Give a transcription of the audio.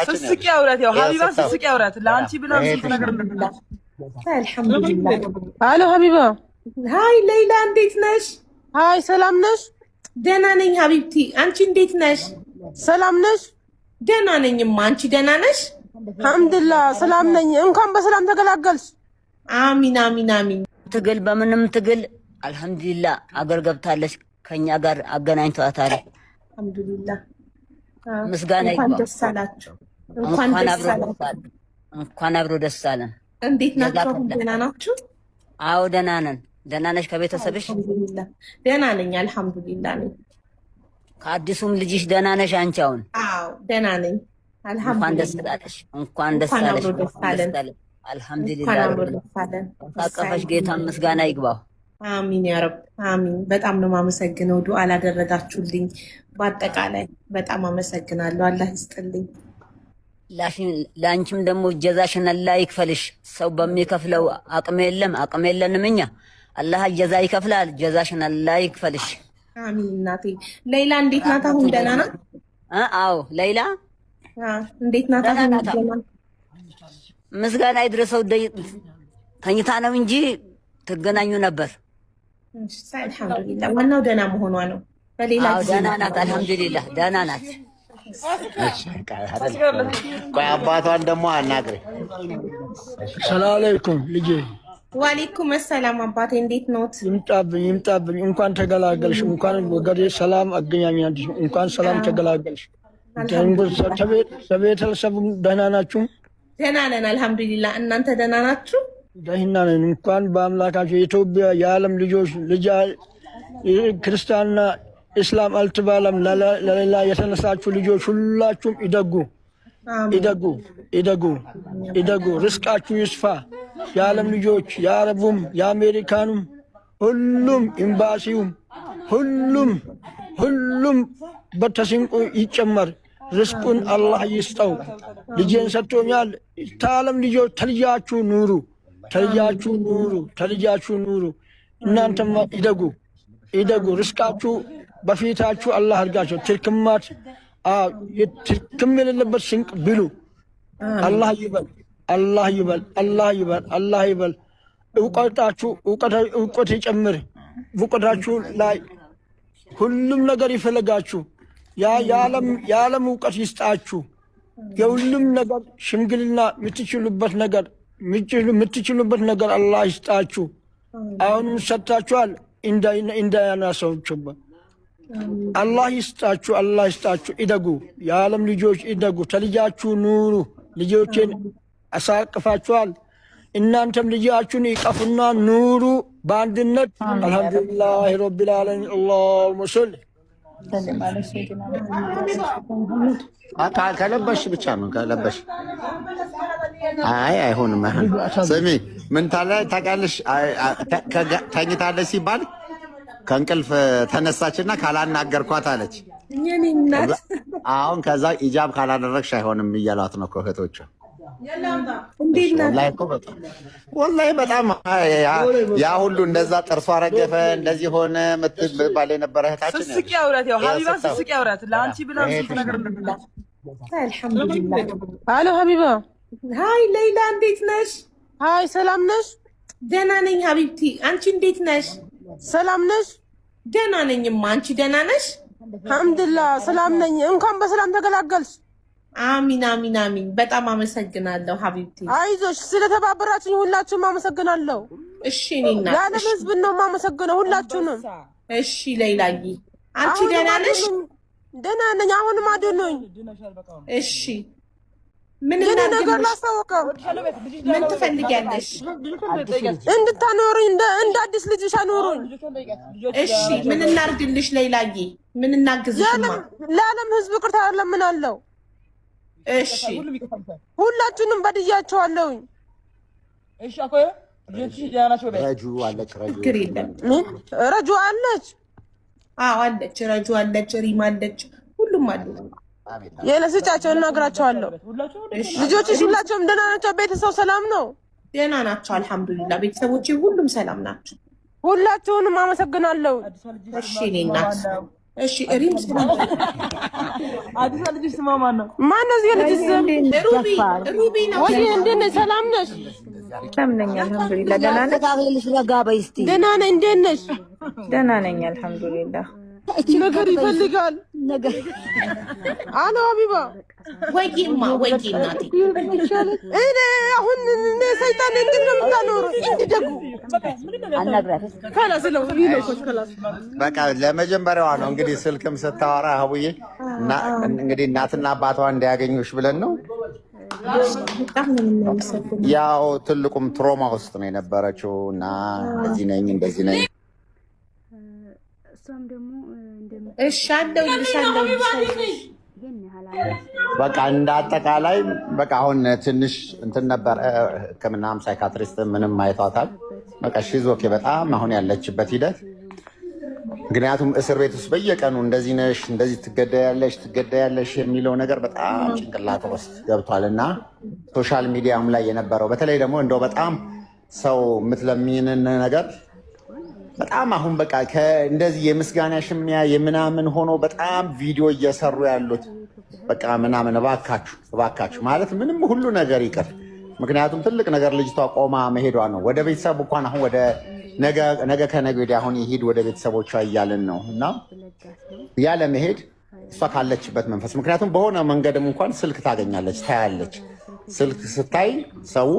ስስቅ ያውራት ያው ሀቢባ ስስቅ ያውራት ለአንቺ ብላ ስንት ነገር እንደምትል አልሐምዱሊላህ። አሎ ሀቢባ። ሃይ ሌይላ እንዴት ነሽ? ሃይ ሰላም ነሽ? ደህና ነኝ ሀቢብቲ። አንቺ እንዴት ነሽ? ሰላም ነሽ? ደህና ነኝማ። አንቺ ደህና ነሽ? አልሐምዱሊላህ ሰላም ነኝ። እንኳን በሰላም ተገላገልሽ። አሚን አሚን አሚን። ትግል በምንም ትግል አልሐምዱሊላህ አገር ገብታለች። ከኛ ጋር አገናኝቷታል። አልሐምዱሊላህ ምስጋና ይግባው። እንኳን ደስ አላችሁ። እንኳን ደስ አላችሁ። እንኳን አብሮ ደስ አለን። እንዴት ናችሁ? ደህና ናችሁ? አዎ ደህና ነን። ደህና ነሽ? ከቤተሰብሽ? አልሐምዱሊላህ ደህና ነኝ። አልሐምዱሊላህ ነኝ። ከአዲሱም ልጅሽ ደህና ነሽ አንቺ? አሁን አዎ ደህና ነኝ። አልሐምዱሊላህ። እንኳን ደስ አለሽ። እንኳን ደስ አለሽ። አልሐምዱሊላህ ታቀፈሽ። ጌታ ምስጋና ይግባው። አሚን ያ ረብ አሚን። በጣም ነው የማመሰግነው ዱዓ ላደረጋችሁልኝ። በአጠቃላይ በጣም አመሰግናለሁ። አላህ ይስጥልኝ። ለአንቺም ደግሞ ጀዛሽን አላህ ይክፈልሽ። ሰው በሚከፍለው አቅም የለንም እኛ። አላህ ጀዛ ይከፍላል። ጀዛሽን አላህ ይክፈልሽ። አሚን እናቴ። ሌይላ እንዴት ናት? አሁን ደህና ናት? አዎ ሌይላ እንዴት ናት? አሁን ደህና ምስጋና ይድረሰው። ተኝታ ነው እንጂ ትገናኙ ነበር። አልሐምዱሊላህ ዋናው ደህና መሆኗ ነው። በሌላ ጊዜ ደህና ናት። አልሐምዱሊላህ ደህና ናት። ቆይ አባቷን ደግሞ አናግሬ። ሰላም አለይኩም ልጄ። ወአለይኩም ሰላም አባቴ፣ እንዴት ኖት? ይምጣብኝ። እንኳን ተገላገልሽ። እንኳን ወገዴ ሰላም አገኛኛልሽ። እንኳን ሰላም ተገላገልሽ። ቤተሰቡ ደህና ናችሁ? ደህና ነን አልሐምዱሊላህ። እናንተ ደህና ናችሁ? ደህና ነን። እንኳን በአምላካችሁ የኢትዮጵያ የዓለም ልጆች ክርስቲያንና እስላም አልተባለም ለሌላ የተነሳችሁ ልጆች ሁላችሁም ይደጉ፣ ርስቃችሁ ይስፋ። የዓለም ልጆች የአረቡም የአሜሪካኑም ሁሉም ኤምባሲውም ሁሉም በተስንቁ ይጨመር። ርስቁን አላህ ይስጠው። ልጄን ሰጥቶኛል። ከዓለም ልጆች ተልያችሁ ኑሩ። እናንተማ ይደጉ። ርስቃችሁ በፊታችሁ አላህ አድርጋቸው። ትርክም የሌለበት ስንቅ ብሉ። አላህ ይበል። እውቀት ይጨምር። እውቀታችሁ ላይ ሁሉም ነገር ይፈለጋችሁ። የዓለም እውቀት ይስጣችሁ። የሁሉም ነገር ሽምግልና የምትችሉበት ነገር አላህ ይስጣችሁ። አሁንም ሰጥታችኋል። እንዳያናሰውችበት አላህ ይስጣችሁ። ይደጉ። የዓለም ልጆች ይደጉ። ተልጃችሁ ኑሩ። ልጆችን አሳቅፋችኋል። እናንተም ልጃችሁን ይቀፉና ኑሩ በአንድነት። አልሐምዱሊላህ ረቢል ዓለሚን። አላሁመ ሰሊ ከለበሽ ብቻ ነው ከለበሽ። አይሆንም። ስሚ ምን ታውቂያለሽ? ተኝታለች ሲባል ከእንቅልፍ ተነሳችና ካላናገርኳት አለች። አሁን ከዛ ኢጃብ ካላደረግሽ አይሆንም እያሏት ነው እህቶቿ። ወላሂ በጣም ያ ሁሉ እንደዛ ጥርሷ ረገፈ እንደዚህ ሆነ ምትባል የነበረ እህታችን ስስቅ ያውራት ያው ሀቢባ ስስቅ ያውራት ለአንቺ ብላ ስንት ነገር እንደምትል አልሐምዱሊላህ። አሎ ሀቢባ። ሃይ ሌይላ እንዴት ነሽ? ሃይ ሰላም ነሽ? ደህና ነኝ ሀቢብቲ። አንቺ እንዴት ነሽ? ሰላም ነሽ? ደህና ነኝማ። አንቺ ደህና ነሽ? አልሐምዱሊላህ ሰላም ነኝ። እንኳን በሰላም ተገላገልሽ። አሚን አሚን አሚን። በጣም አመሰግናለሁ ሀቢብቲ። አይዞሽ፣ ስለተባበራችሁኝ ሁላችሁም አመሰግናለሁ። እሺ እኔና የዓለም ህዝብ ነው የማመሰግነው ሁላችሁንም። እሺ ሌይላዬ አንቺ ደህና ነሽ? ደህና ነኝ። አሁንም አድኖኝ። እሺ ምን ነገር ላስታውቀው። ምን ትፈልጊያለሽ? እንድታኖሩኝ እንደ አዲስ ልጅሽ አኖሩኝ። እሺ ምን እናርግልሽ ሌይላዬ? ምን እናግዝሽማ? ለዓለም ህዝብ ይቅርታ እለምናለሁ። እሺ ሁላችሁንም በድያቸዋለሁኝ። ረጁ አለች። ረጁ አለች። አዎ አለች። ረጁ አለች። ሪማ አለች። ሁሉም አሉ። የለስጫቸው እናግራቸዋለሁ። ልጆችሽ ሁላቸውም ደህና ናቸው? ቤተሰብ ሰላም ነው? ደህና ናቸው አልሐምዱሊላህ። ቤተሰቦቼ ሁሉም ሰላም ናቸው። ሁላችሁንም አመሰግናለሁ። እሺ እኔ እናት እሺ ሪም ስማ አዲስ ልጅ ስማ ማነው እዚህ ልጅ ስም ሩቢ ነው ወይ እንዴት ነሽ ሰላም ነሽ ሰላም ነኝ አልহামዱሊላህ ደህና ነሽ ታገለሽ ረጋ በይ እስቲ ደህና ነኝ እንዴት ነሽ ደህና ነኝ አልহামዱሊላህ ነገር ይፈልጋል ነገር አሎ ሀቢባ ወይማ ወይ እናቴ እኔ አሁን ሰይጣን እንዴት ነው የምታኖረው እንድደጉ አናግራት ካላስ ነው ይልኮች ካላስ በቃ ለመጀመሪያዋ ነው እንግዲህ ስልክም ስታወራ ሀቡዬ እና እንግዲህ እናትና አባቷ እንዲያገኙሽ ብለን ነው። ያው ትልቁም ትሮማ ውስጥ ነው የነበረችው እና እንደዚህ ነኝ እሷም ደግሞ እሺ አለው በቃ እንዳጠቃላይ በቃ አሁን ትንሽ እንትን ነበር ሕክምናም ሳይካትሪስት ምንም አይቷታል። በቃ ሺዞኬ በጣም አሁን ያለችበት ሂደት ምክንያቱም እስር ቤት ውስጥ በየቀኑ እንደዚህ ነሽ እንደዚህ ትገደያለሽ የሚለው ነገር በጣም ጭንቅላት ውስጥ ገብቷልና ሶሻል ሚዲያም ላይ የነበረው በተለይ ደግሞ እንደው በጣም ሰው የምትለሚንን ነገር በጣም አሁን በቃ እንደዚህ የምስጋና ሽሚያ የምናምን ሆኖ በጣም ቪዲዮ እየሰሩ ያሉት በቃ ምናምን እባካችሁ ማለት ምንም ሁሉ ነገር ይቅር። ምክንያቱም ትልቅ ነገር ልጅቷ ቆማ መሄዷ ነው። ወደ ቤተሰብ እንኳን አሁን ወደ ነገ ከነገ ወዲያ አሁን ይሄድ ወደ ቤተሰቦቿ እያልን ነው እና ያለ መሄድ እሷ ካለችበት መንፈስ ምክንያቱም በሆነ መንገድም እንኳን ስልክ ታገኛለች ታያለች። ስልክ ስታይ ሰው